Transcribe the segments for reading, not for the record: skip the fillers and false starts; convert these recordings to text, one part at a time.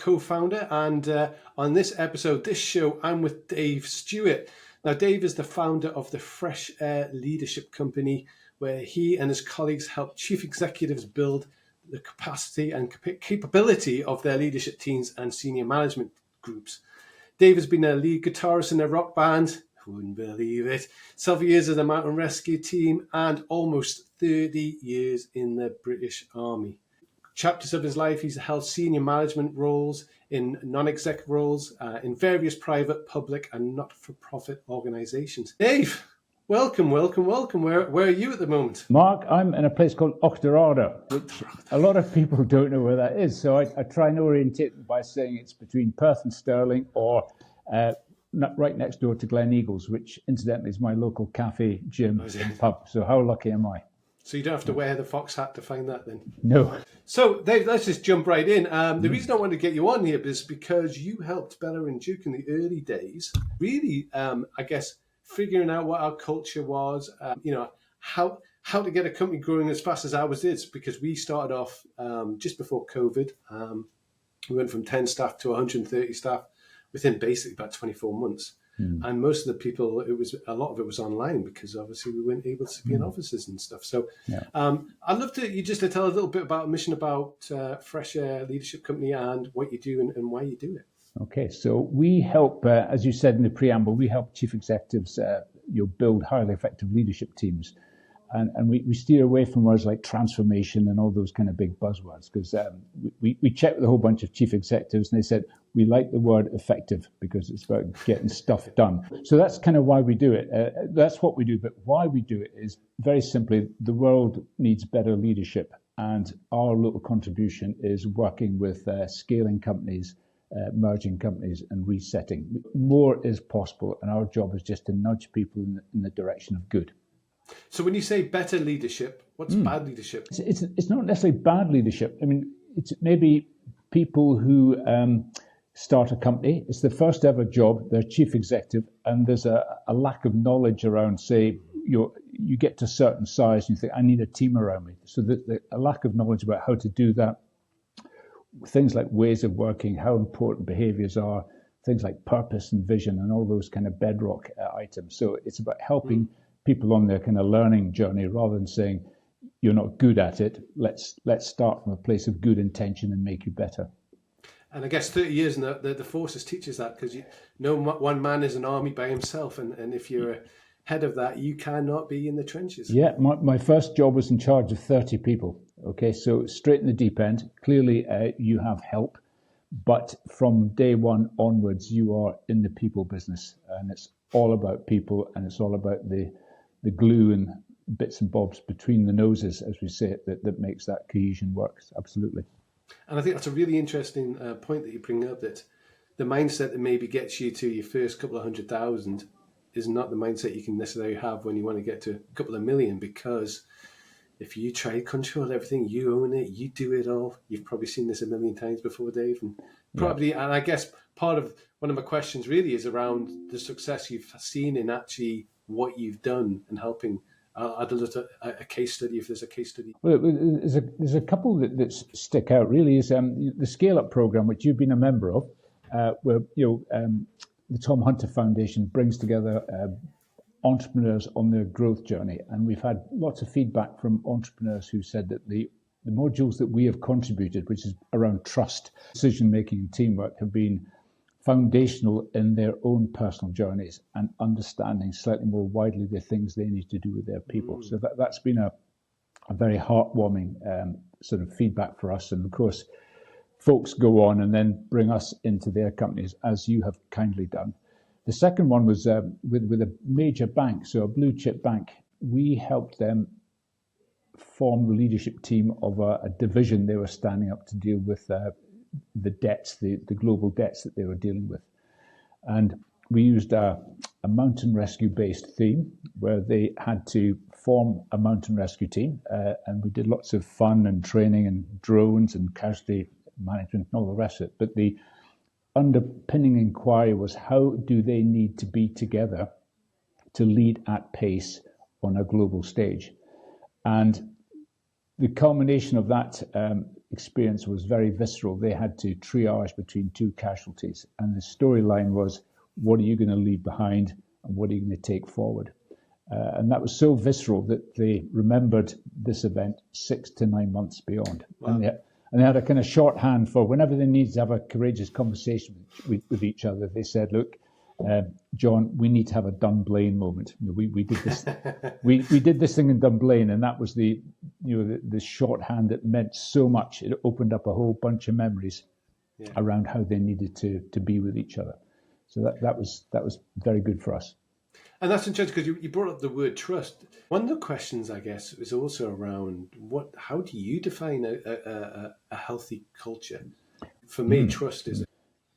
co-founder, and on this show, I'm with Dave Stewart. Now, Dave is the founder of the Fresh Air Leadership Company, where he and his colleagues help chief executives build the capacity and capability of their leadership teams and senior management groups. Dave has been a lead guitarist in a rock band, who wouldn't believe it, several years in the mountain rescue team, and almost 30 years in the British Army. Chapters of his life, he's held senior management roles in non-exec roles in various private, public, and not-for-profit organisations. Dave, welcome. Where are you at the moment? Mark, I'm in a place called Auchterarder, which a lot of people don't know where that is. So I try and orientate them by saying it's between Perth and Stirling, or right next door to Glen Eagles, which incidentally is my local cafe, gym, and pub. So how lucky am I? So you don't have to wear the fox hat to find that then? No. So Dave, let's just jump right in. The reason I wanted to get you on here is because you helped Bella and Duke in the early days, really, I guess, figuring out what our culture was, how to get a company growing as fast as ours did, because we started off just before COVID. We went from 10 staff to 130 staff within basically about 24 months. And most of the people, a lot of it was online, because obviously we weren't able to be in offices and stuff. So I'd love you just to tell a little bit about a mission about Fresh Air Leadership Company and what you do and why you do it. Okay, so we help, as you said in the preamble, we help chief executives build highly effective leadership teams. And we steer away from words like transformation and all those kind of big buzzwords, because we checked with a whole bunch of chief executives and they said, we like the word effective because it's about getting stuff done. So that's kind of why we do it. That's what we do. But why we do it is very simply, the world needs better leadership. And our little contribution is working with scaling companies, merging companies and resetting. More is possible. And our job is just to nudge people in the direction of good. So when you say better leadership, what's bad leadership? It's not necessarily bad leadership. I mean, it's maybe people who start a company. It's their first ever job. They're chief executive, and there's a lack of knowledge around, say, you get to a certain size and you think, I need a team around me. So a lack of knowledge about how to do that. Things like ways of working, how important behaviours are, things like purpose and vision and all those kind of bedrock items. So it's about helping people on their kind of learning journey, rather than saying you're not good at it. Let's start from a place of good intention and make you better. And I guess 30 years in the forces teaches that, because one man is an army by himself, and if you're ahead of that, you cannot be in the trenches. Yeah, my first job was in charge of 30 people. Okay, so straight in the deep end. Clearly, you have help, but from day one onwards, you are in the people business, and it's all about people, and it's all about the glue and bits and bobs between the noses, as we say it, that makes that cohesion work. Absolutely. And I think that's a really interesting point that you bring up, that the mindset that maybe gets you to your first couple of 100,000 is not the mindset you can necessarily have when you want to get to a couple of million, because if you try to control everything, you own it, you do it all. You've probably seen this a million times before, Dave. And probably, and I guess part of one of my questions really is around the success you've seen in actually what you've done and helping. I'd love a case study, if there's a case study. Well, there's a couple that stick out really. Is the Scale Up program, which you've been a member of, where the Tom Hunter Foundation brings together entrepreneurs on their growth journey, and we've had lots of feedback from entrepreneurs who said that the modules that we have contributed, which is around trust, decision making, and teamwork, have been foundational in their own personal journeys and understanding slightly more widely the things they need to do with their people. So that's been a very heartwarming sort of feedback for us. And of course, folks go on and then bring us into their companies, as you have kindly done. The second one was with a major bank, so a blue chip bank. We helped them form the leadership team of a division they were standing up to deal with the debts, the global debts that they were dealing with. And we used a mountain rescue based theme where they had to form a mountain rescue team, and we did lots of fun and training and drones and casualty management and all the rest of it. But the underpinning inquiry was, how do they need to be together to lead at pace on a global stage? And the culmination of that experience was very visceral. They had to triage between two casualties, and the storyline was, what are you going to leave behind and what are you going to take forward? And that was so visceral that they remembered this event 6 to 9 months beyond. Wow. And they had a kind of shorthand for whenever they needed to have a courageous conversation with each other. They said, look, John, we need to have a Dunblane moment. We did this. we did this thing in Dunblane, and that was the shorthand that meant so much. It opened up a whole bunch of memories around how they needed to be with each other. So that was very good for us. And that's interesting because you brought up the word trust. One of the questions, I guess, is also around how do you define a healthy culture? For me, trust is.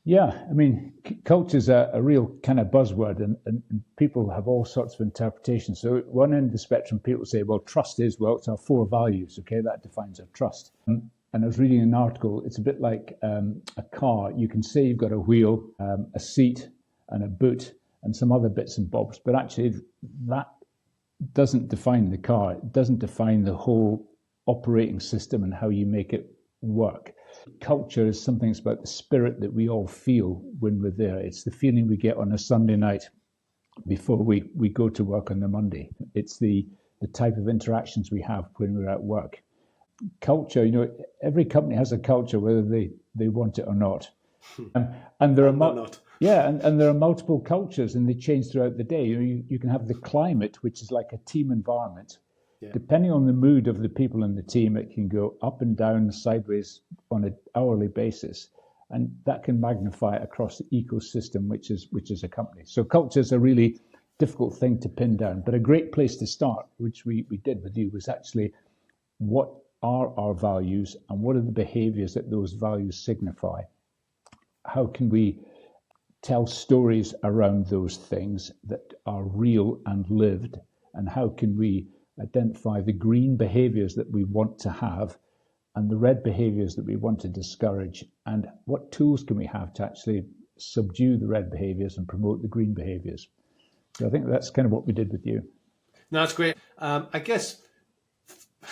Yeah, I mean, culture is a real kind of buzzword, and people have all sorts of interpretations. So at one end of the spectrum, people say, well, trust is, it's our 4 values, okay, that defines our trust. And I was reading an article, it's a bit like a car. You can say you've got a wheel, a seat, and a boot, and some other bits and bobs, but actually that doesn't define the car. It doesn't define the whole operating system and how you make it work. Culture is something that's about the spirit that we all feel when we're there. It's the feeling we get on a Sunday night before we go to work on the Monday. It's the type of interactions we have when we're at work. Culture, every company has a culture, whether they want it or not. And there are and there are multiple cultures, and they change throughout the day. You can have the climate, which is like a team environment. Yeah. Depending on the mood of the people in the team, it can go up and down, sideways on an hourly basis, and that can magnify across the ecosystem, which is a company. So culture is a really difficult thing to pin down, but a great place to start, which we did with you, was actually what are our values and what are the behaviours that those values signify? How can we tell stories around those things that are real and lived, and how can we identify the green behaviours that we want to have and the red behaviours that we want to discourage, and what tools can we have to actually subdue the red behaviours and promote the green behaviours. So I think that's kind of what we did with you. No, that's great. I guess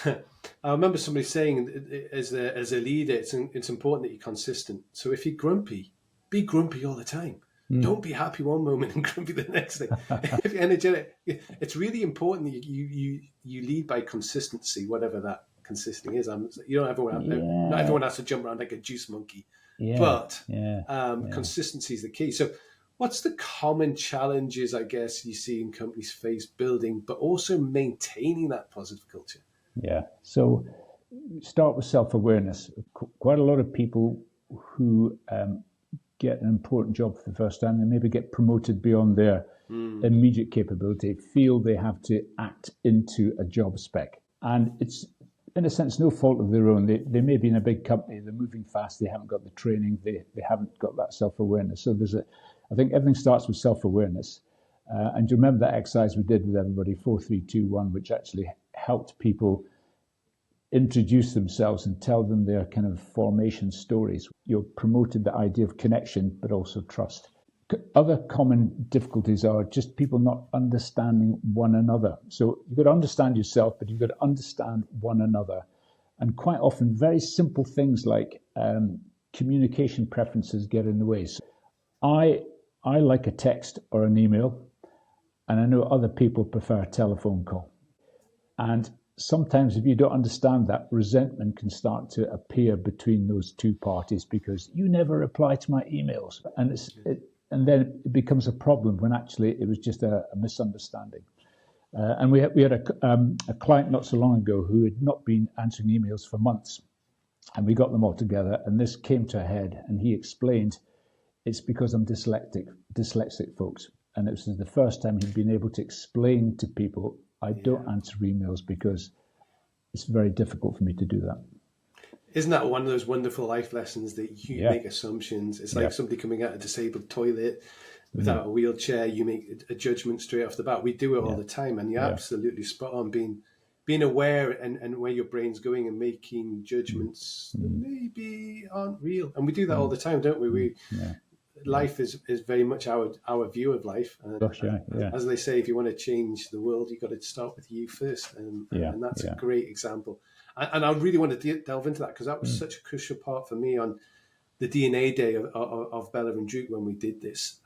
I remember somebody saying as a leader, it's important that you're consistent. So if you're grumpy, be grumpy all the time. Don't be happy one moment and grumpy the next thing. If you're energetic, it's really important that you lead by consistency, whatever that consistency is. Not everyone has to jump around like a juice monkey, but consistency is the key. So what's the common challenges, I guess, you see in companies face building, but also maintaining that positive culture? Yeah, so start with self-awareness. Quite a lot of people who get an important job for the first time, they maybe get promoted beyond their immediate capability, feel they have to act into a job spec. And it's, in a sense, no fault of their own. They may be in a big company, they're moving fast, they haven't got the training, they haven't got that self-awareness. So I think everything starts with self-awareness. And you remember that exercise we did with everybody, 4, 3, 2, 1, which actually helped people introduce themselves and tell them their kind of formation stories. You promoted the idea of connection, but also trust. Other common difficulties are just people not understanding one another. So you've got to understand yourself, but you've got to understand one another. And quite often, very simple things like communication preferences get in the way. So I like a text or an email, and I know other people prefer a telephone call. And sometimes if you don't understand that, resentment can start to appear between those two parties because you never reply to my emails. And then it becomes a problem when actually it was just a misunderstanding. And we had a client not so long ago who had not been answering emails for months. And we got them all together and this came to a head and he explained, it's because I'm dyslexic folks. And it was the first time he'd been able to explain to people, I don't answer emails because it's very difficult for me to do that. Isn't that one of those wonderful life lessons that you make assumptions? It's like somebody coming out of a disabled toilet without a wheelchair, you make a judgment straight off the bat. We do it all the time, and you're absolutely spot on being aware and where your brain's going and making judgments that maybe aren't real. And we do that all the time, don't we? Life is very much our view of life. As they say, if you want to change the world, you've got to start with you first. And that's a great example. And I really want to delve into that because that was such a crucial part for me on the DNA day of Bella and Duke when we did this.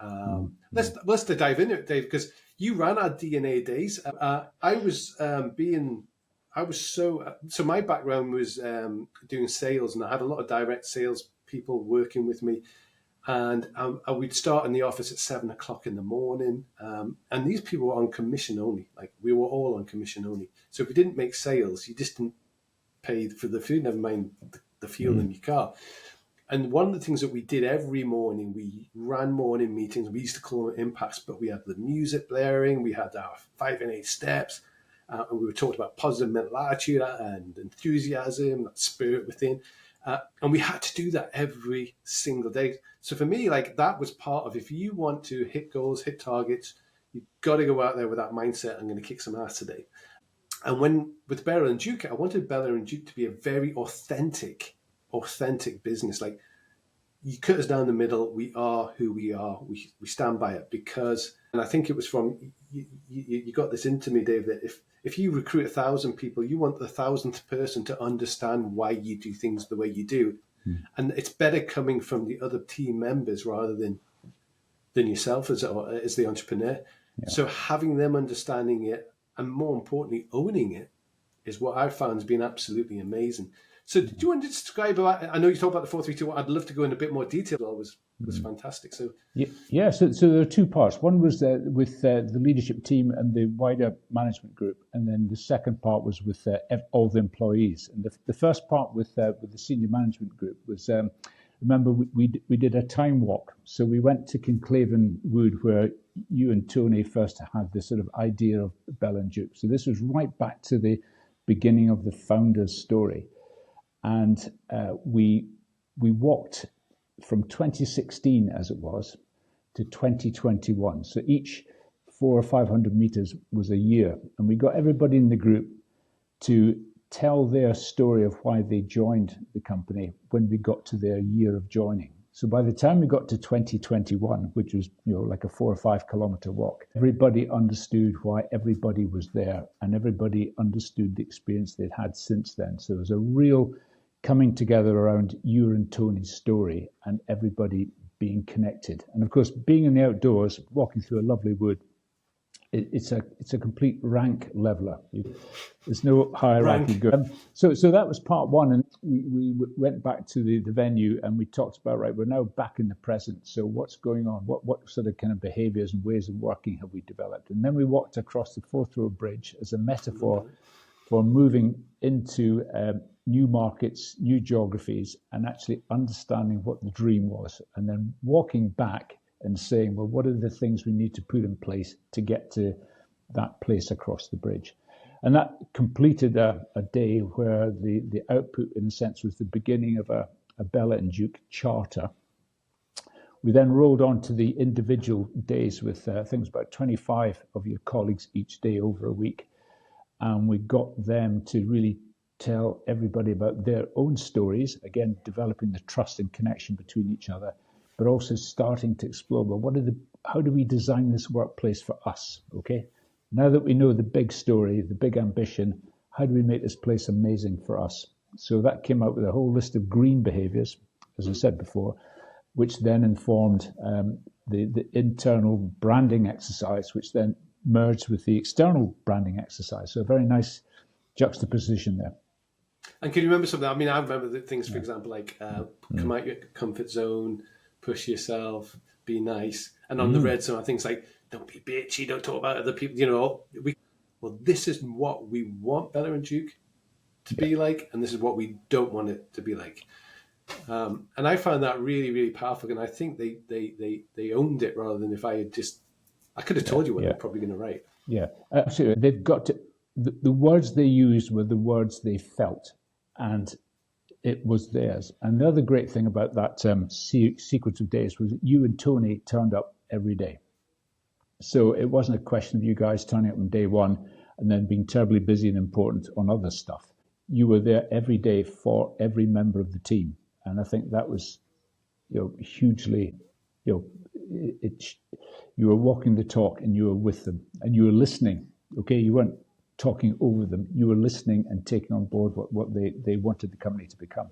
Let's dive into it, Dave, because you ran our DNA days. So my background was doing sales, and I had a lot of direct sales people working with me. And we'd start in the office at 7 o'clock in the morning. And these people were on commission only. Like, we were all on commission only. So if you didn't make sales, you just didn't pay for the food, never mind the fuel in your car. And one of the things that we did every morning, we ran morning meetings. We used to call them impacts, but we had the music blaring. We had our 5 and 8 steps. And we were talking about positive mental attitude and enthusiasm, that spirit within. And we had to do that every single day. So for me, like, that was part of, if you want to hit goals, hit targets, you've got to go out there with that mindset, I'm going to kick some ass today. And with Bella and Duke, I wanted Bella and Duke to be a very authentic business. Like, you cut us down the middle. We are who we are. We stand by it because, and I think it was from, you got this into me, Dave, that if you recruit 1,000 people, you want the 1,000th person to understand why you do things the way you do. And it's better coming from the other team members rather than yourself as the entrepreneur. Yeah. So having them understanding it and, more importantly, owning it is what I've found has been absolutely amazing. So do you want to describe about, I know you talked about the 432, I'd love to go into a bit more detail. It was fantastic. So yeah. So there are two parts. One was with the leadership team and the wider management group, and then the second part was with all the employees. And the first part with the senior management group was, remember, we did a time walk. So we went to Kinclaven Wood, where you and Tony first had this sort of idea of Bella and Duke. So this was right back to the beginning of the founder's story. And we walked from 2016, as it was, to 2021. So each 400 or 500 meters was a year. And we got everybody in the group to tell their story of why they joined the company when we got to their year of joining. So by the time we got to 2021, which was, like a 4 or 5 kilometer walk, everybody understood why everybody was there, and everybody understood the experience they'd had since then. So it was a real coming together around you and Tony's story, and everybody being connected. And of course, being in the outdoors, walking through a lovely wood, it's a complete rank leveler. There's no hierarchy. So that was part one, and we went back to the venue and we talked about, right, we're now back in the present. So what's going on? What sort of kind of behaviours and ways of working have we developed? And then we walked across the Forth Road Bridge as a metaphor for moving into new markets, new geographies, and actually understanding what the dream was, and then walking back and saying, well, what are the things we need to put in place to get to that place across the bridge? And that completed a day where the output, in a sense, was the beginning of a Bella and Duke charter. We then rolled on to the individual days with things about 25 of your colleagues each day over a week. And we got them to really tell everybody about their own stories, again, developing the trust and connection between each other, but also starting to explore, well, how do we design this workplace for us, okay? Now that we know the big story, the big ambition, how do we make this place amazing for us? So that came out with a whole list of green behaviours, as I said before, which then informed the internal branding exercise, which then merged with the external branding exercise. So a very nice juxtaposition there. And can you remember something? I mean, I remember the things, for example, like come out your comfort zone, push yourself, be nice. And on the red zone, things like, don't be bitchy, don't talk about other people. Well, this is what we want Bella and Duke to be like, and this is what we don't want it to be like. And I found that really, really powerful. And I think they owned it rather than if I could have told you what they're probably going to write. Yeah, absolutely. They've got to, the words they used were the words they felt, and it was theirs. And the other great thing about that sequence of days was that you and Tony turned up every day. So it wasn't a question of you guys turning up on day one and then being terribly busy and important on other stuff. You were there every day for every member of the team. And I think that was, hugely, you were walking the talk and you were with them and you were listening. Okay, you weren't talking over them. You were listening and taking on board what they wanted the company to become.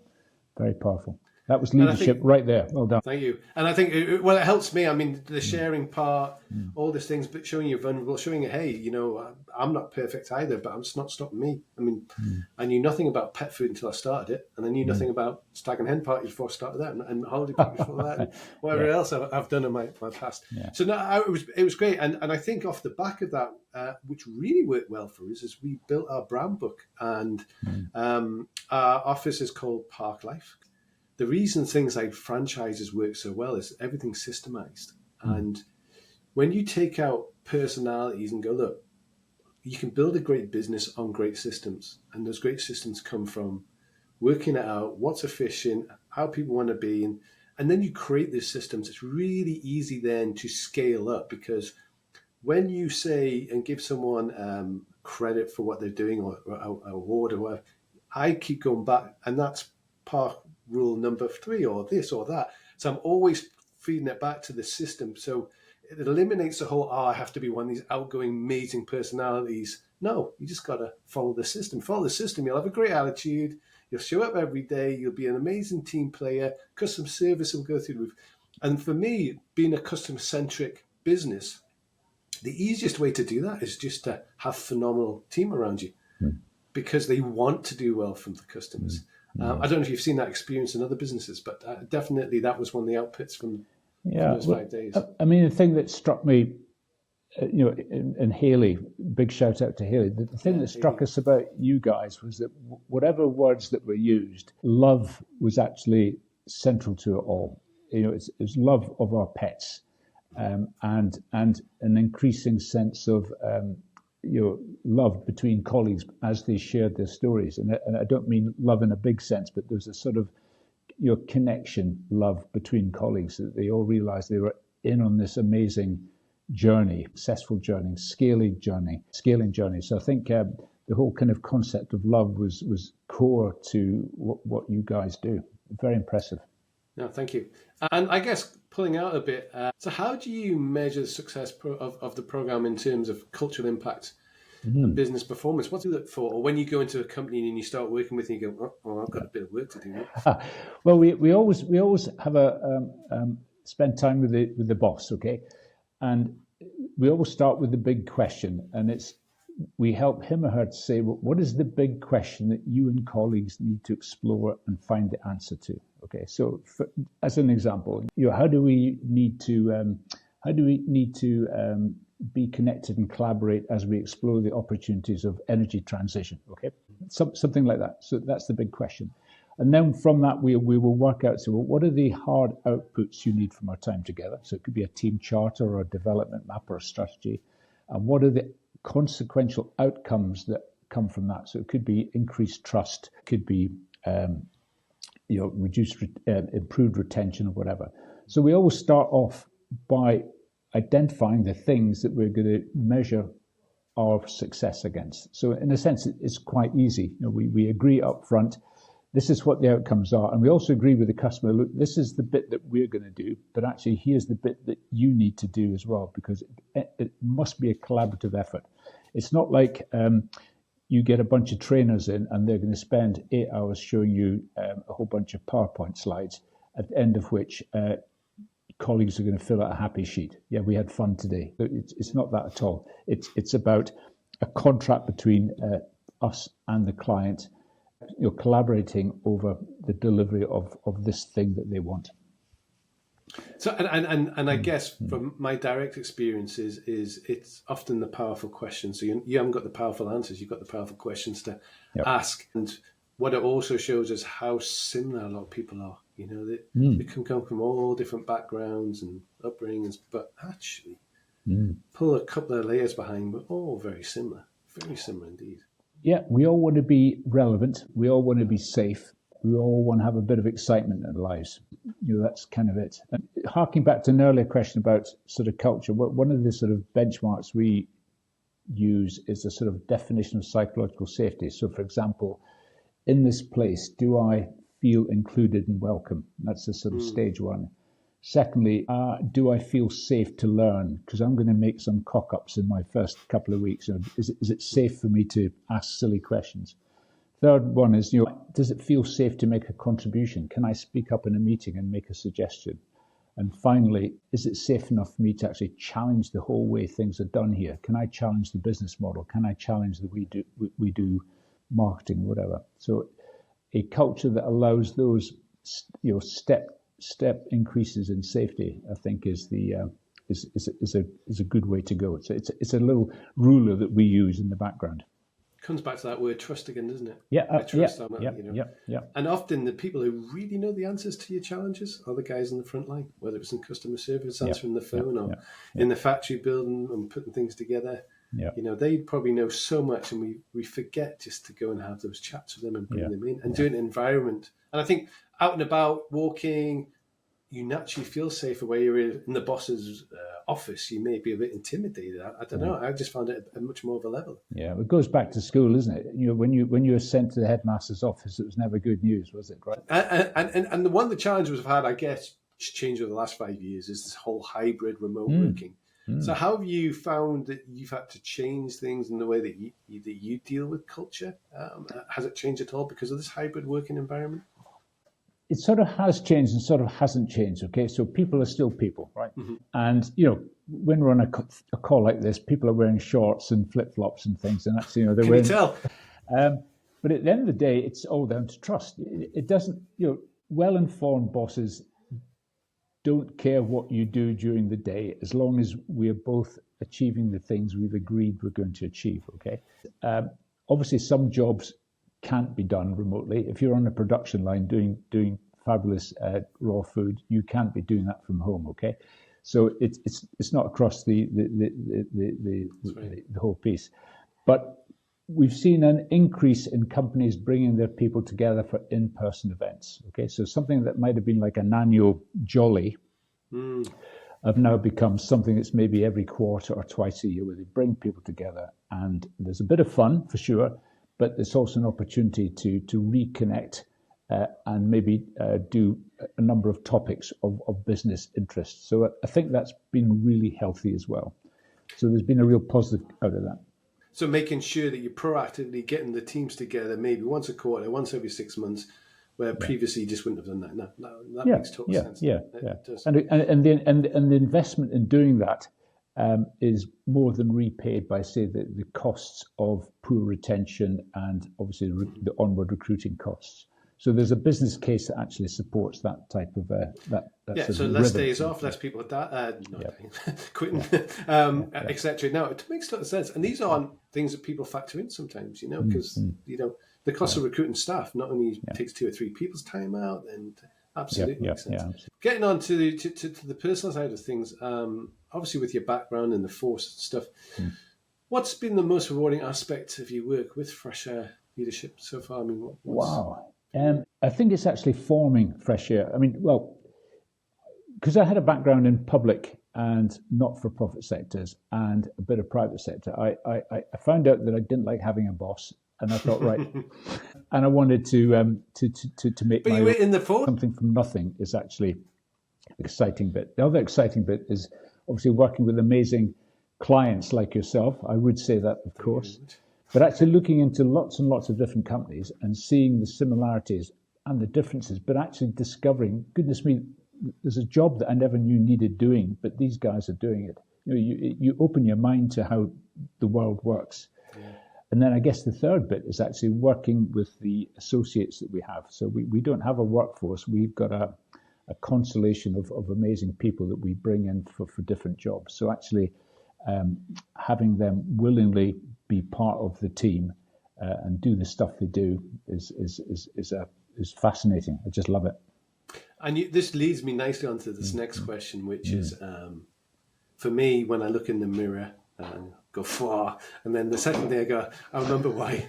Very powerful. That was leadership right there. Well done. Thank you. And I think, it helps me. I mean, the sharing part, all these things, but showing you're vulnerable, showing you, hey, you know, I'm not perfect either, but it's not stopping me. I mean, I knew nothing about pet food until I started it, and I knew nothing about stag and hen parties before I started that, and holiday parties before that, and whatever else I've done in my past. Yeah. So no, it was great. And I think off the back of that, which really worked well for us, is we built our brand book, and our office is called Park Life. The reason things like franchises work so well is everything's systemized. And when you take out personalities and go, look, you can build a great business on great systems. And those great systems come from working it out, what's efficient, how people want to be. And then you create these systems. It's really easy then to scale up, because when you say and give someone credit for what they're doing, or award or whatever, I keep going back, and that's part rule number 3 or this or that. So I'm always feeding it back to the system. So it eliminates the whole, I have to be one of these outgoing, amazing personalities. No, you just got to follow the system. Follow the system. You'll have a great attitude. You'll show up every day. You'll be an amazing team player. Customer service will go through the roof. And for me, being a customer-centric business, the easiest way to do that is just to have a phenomenal team around you, because they want to do well from the customers. I don't know if you've seen that experience in other businesses, but definitely that was one of the outputs from those 5 days. I mean, the thing that struck me, and Haley, big shout out to Haley. The thing that struck us about you guys was that whatever words that were used, love was actually central to it all. It's love of our pets, and an increasing sense of love between colleagues as they shared their stories. And I don't mean love in a big sense, but there's a sort of connection, love between colleagues, that they all realized they were in on this amazing journey, successful journey, scaling journey. So I think the whole kind of concept of love was core to what you guys do. Very impressive. No, thank you. And I guess pulling out a bit, so how do you measure the success of the program in terms of cultural impact and business performance? What do you look for? Or when you go into a company and you start working with it, you go, oh, I've got a bit of work to do. Well, we always have spend time with the boss, okay? And we always start with the big question, and we help him or her to say, well, what is the big question that you and colleagues need to explore and find the answer to? Okay, so as an example, how do we need to be connected and collaborate as we explore the opportunities of energy transition? Okay, something like that. So that's the big question. And then from that, we will work out, so what are the hard outputs you need from our time together? So it could be a team charter or a development map or a strategy. And what are the consequential outcomes that come from that? So it could be increased trust, could be improved retention or whatever. So we always start off by identifying the things that we're going to measure our success against. So in a sense, it's quite easy. We agree up front, this is what the outcomes are. And we also agree with the customer, look, this is the bit that we're going to do, but actually here's the bit that you need to do as well, because it must be a collaborative effort. It's not like you get a bunch of trainers in and they're going to spend 8 hours showing you a whole bunch of PowerPoint slides, at the end of which colleagues are going to fill out a happy sheet. Yeah, we had fun today. It's not that at all. It's about a contract between us and the client, collaborating over the delivery of this thing that they want. So, and I guess from my direct experiences is it's often the powerful questions. So you haven't got the powerful answers, you've got the powerful questions to ask. And what it also shows is how similar a lot of people are. They can come from all different backgrounds and upbringings, but actually pull a couple of layers behind, but all very similar indeed. Yeah, we all want to be relevant. We all want to be safe. We all want to have a bit of excitement in our lives. That's kind of it. And harking back to an earlier question about sort of culture, one of the sort of benchmarks we use is a sort of definition of psychological safety. So, for example, in this place, do I feel included and welcome? That's the sort of stage one. Secondly, do I feel safe to learn? Because I'm going to make some cock-ups in my first couple of weeks. Is it safe for me to ask silly questions? Third one is, does it feel safe to make a contribution? Can I speak up in a meeting and make a suggestion? And finally, is it safe enough for me to actually challenge the whole way things are done here? Can I challenge the business model? Can I challenge the we do marketing, whatever? So a culture that allows those, step increases in safety, I think, is a good way to go. It's a little ruler that we use in the background. Comes back to that word trust again, doesn't it? Yeah, I trust that, yeah. And often the people who really know the answers to your challenges are the guys on the front line, whether it's in customer service, answering the phone, or in the factory building and putting things together. Yeah. They probably know so much, and we forget just to go and have those chats with them and bring them in and do an environment. And I think out and about, walking, you naturally feel safer where you're in the boss's office. You may be a bit intimidated. I don't know. I just found it a much more of a level. Yeah, it goes back to school, isn't it? When you were sent to the headmaster's office, it was never good news, was it? Right. And one of the challenges we've had, I guess, changed over the last 5 years is this whole hybrid remote working. So how have you found that you've had to change things in the way that you deal with culture? Has it changed at all because of this hybrid working environment? It sort of has changed and sort of hasn't changed. Okay, so people are still people, right? Mm-hmm. And when we're on a call like this, people are wearing shorts and flip flops and things, and that's they're Can wearing. You tell? But at the end of the day, it's all down to trust. It doesn't. Well-informed bosses don't care what you do during the day, as long as we're both achieving the things we've agreed we're going to achieve. Okay. Obviously, some jobs can't be done remotely. If you're on a production line doing fabulous raw food, you can't be doing that from home. Okay, so it's not across the whole piece, but we've seen an increase in companies bringing their people together for in-person events. Okay, so something that might have been like an annual jolly have now become something that's maybe every quarter or twice a year, where they bring people together, and there's a bit of fun for sure. But there's also an opportunity to reconnect and maybe do a number of topics of business interest. So I think that's been really healthy as well. So there's been a real positive out of that. So making sure that you're proactively getting the teams together, maybe once a quarter, once every 6 months, where previously you just wouldn't have done that. That makes total sense. It does. And the investment in doing that is more than repaid by, say, the costs of poor retention and obviously the onward recruiting costs. So there's a business case that actually supports that type of so less days off, less people quitting, etc. No, it makes a lot of sense. And these aren't things that people factor in sometimes, because the cost of recruiting staff not only takes 2 or 3 people's time out, and absolutely makes sense. Absolutely. Getting on to the personal side of things, obviously with your background in the force stuff, what's been the most rewarding aspect of your work with Fresh Air Leadership so far? I mean, wow. I think it's actually forming Fresh Air. I mean, well, because I had a background in public and not-for-profit sectors and a bit of private sector, I found out that I didn't like having a boss. And I thought, right, and I wanted to make something from nothing is actually exciting bit. The other exciting bit is obviously working with amazing clients like yourself. I would say that, of course, but actually looking into lots and lots of different companies and seeing the similarities and the differences, but actually discovering, goodness me, there's a job that I never knew needed doing, but these guys are doing it. You open your mind to how the world works. Yeah. And then I guess the third bit is actually working with the associates that we have. So we don't have a workforce. We've got a constellation of amazing people that we bring in for different jobs. So actually having them willingly be part of the team and do the stuff they do is fascinating. I just love it. And this leads me nicely onto this next question, which is, for me, when I look in the mirror and go far, and then the second day I remember why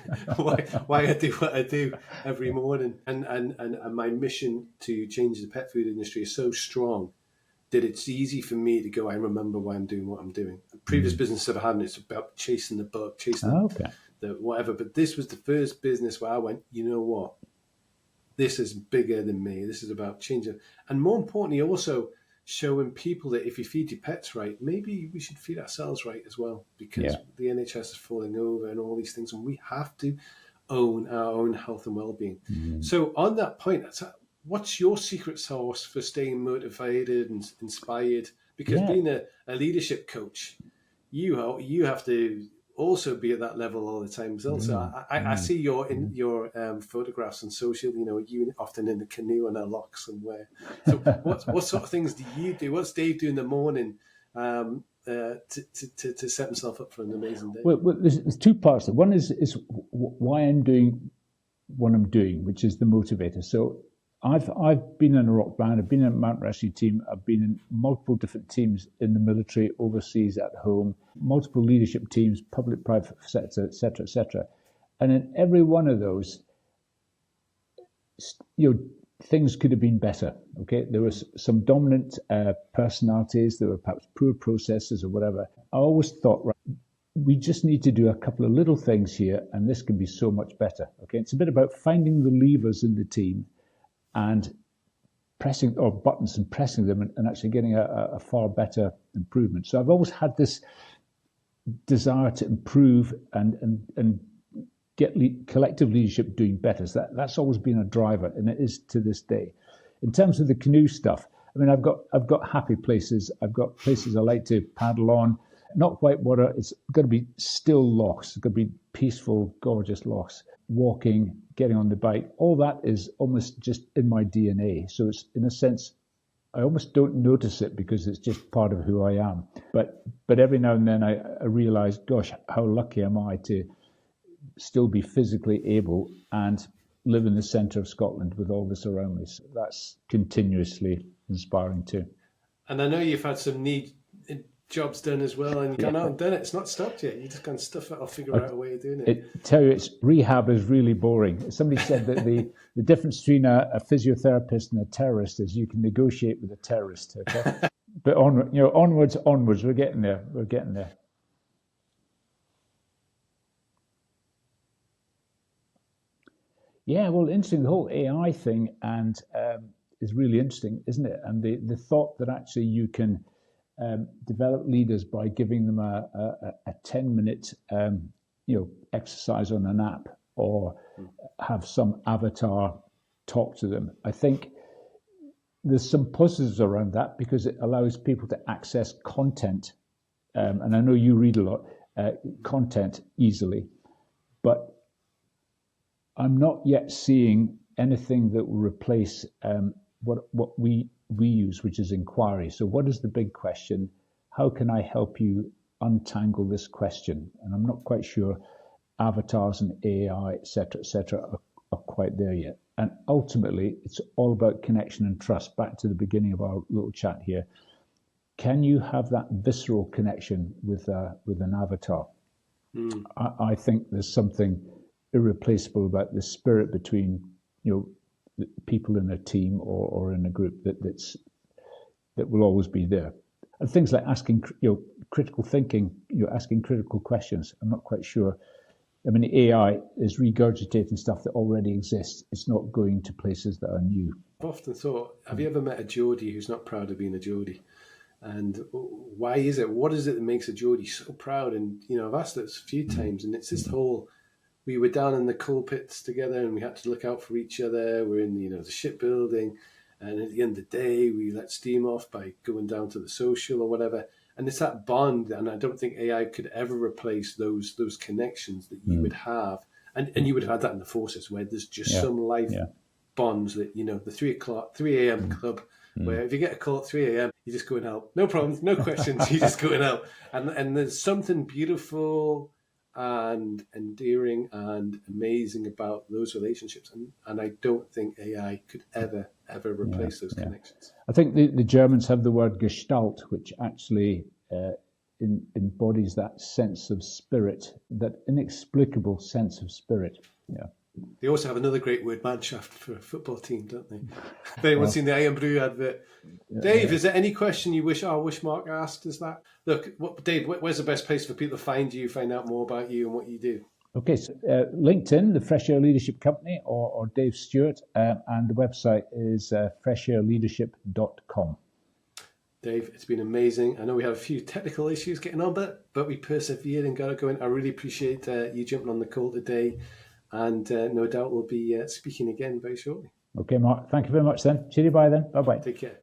I do what I do every morning, and my mission to change the pet food industry is so strong that it's easy for me to go, I remember why I'm doing what I'm doing. The previous business that I had, it's about chasing the bug, chasing the whatever, but this was the first business where I went, you know what? This is bigger than me. This is about changing. And more importantly, also showing people that if you feed your pets right, maybe we should feed ourselves right as well, because the NHS is falling over and all these things, and we have to own our own health and well-being. So on that point, what's your secret sauce for staying motivated and inspired? Because being a leadership coach, you have to also be at that level all the time as well. So I see your photographs on social, you often in the canoe on a loch somewhere. So what sort of things do you do? What's Dave do in the morning to set himself up for an amazing day? Well, there's two parts. One is why I'm doing what I'm doing, which is the motivator. So I've been in a rock band, I've been in a mountain rescue team, I've been in multiple different teams in the military, overseas, at home, multiple leadership teams, public, private sector, etc., etc. And in every one of those, things could have been better. Okay, there was some dominant personalities, there were perhaps poor processes or whatever. I always thought, right, we just need to do a couple of little things here, and this can be so much better. Okay, it's a bit about finding the levers in the team and pressing or buttons and pressing them and actually getting a far better improvement. So I've always had this desire to improve and get collective leadership doing better. So that's always been a driver, and it is to this day. In terms of the canoe stuff, I mean, I've got happy places. I've got places I like to paddle on. Not white water. It's got to be still lochs. It's got to be peaceful, gorgeous lochs. Walking, getting on the bike, all that is almost just in my DNA. So it's, in a sense, I almost don't notice it because it's just part of who I am. But every now and then I realize, gosh, how lucky am I to still be physically able and live in the centre of Scotland with all this around me. So that's continuously inspiring too. And I know you've had some neat jobs done as well, and you've gone out and done it. It's not stopped yet. You just can't stuff it or figure out a way of doing it. Tell you, rehab is really boring. Somebody said that the difference between a physiotherapist and a terrorist is you can negotiate with a terrorist. Okay, but onwards. We're getting there. Yeah, well, interesting. The whole AI thing and is really interesting, isn't it? And the thought that actually you can develop leaders by giving them a 10-minute exercise on an app, or have some avatar talk to them. I think there's some positives around that because it allows people to access content, and I know you read a lot, content easily, but I'm not yet seeing anything that will replace what we use, which is inquiry. So what is the big question? How can I help you untangle this question? And I'm not quite sure avatars and AI, et cetera, are quite there yet. And ultimately, it's all about connection and trust. Back to the beginning of our little chat here. Can you have that visceral connection with an avatar? I think there's something irreplaceable about the spirit between people in a team or in a group that will always be there. And things like asking critical thinking, asking critical questions. I'm not quite sure. I mean, AI is regurgitating stuff that already exists. It's not going to places that are new. I've often thought, have you ever met a Geordie who's not proud of being a Geordie? And why is it? What is it that makes a Geordie so proud? And I've asked this a few times, and it's this whole. We were down in the coal pits together and we had to look out for each other. We're in, the shipbuilding. And at the end of the day, we let steam off by going down to the social or whatever. And it's that bond. And I don't think AI could ever replace those connections that you would have. And you would have had that in the forces where there's just some life bonds that, the 3 a.m. club, where if you get a call at 3 a.m., you just go and help. No problems, no questions. You just go and help. And there's something beautiful and endearing and amazing about those relationships, and I don't think AI could ever replace those connections. I think the Germans have the word Gestalt, which actually embodies that sense of spirit, that inexplicable sense of spirit. Yeah. They also have another great word, Mannschaft, for a football team, don't they? If anyone's seen the Iron Brew advert. Dave, is there any question you wish Mark asked? Is that, look, Dave, where's the best place for people to find you, find out more about you and what you do? Okay, so LinkedIn, the Fresh Air Leadership Company, or Dave Stewart, and the website is freshairleadership.com. Dave, it's been amazing. I know we had a few technical issues getting on, but we persevered and got it going. I really appreciate you jumping on the call today, and no doubt we'll be speaking again very shortly. Okay, Mark. Thank you very much then. Cheerio, bye then. Bye-bye. Take care.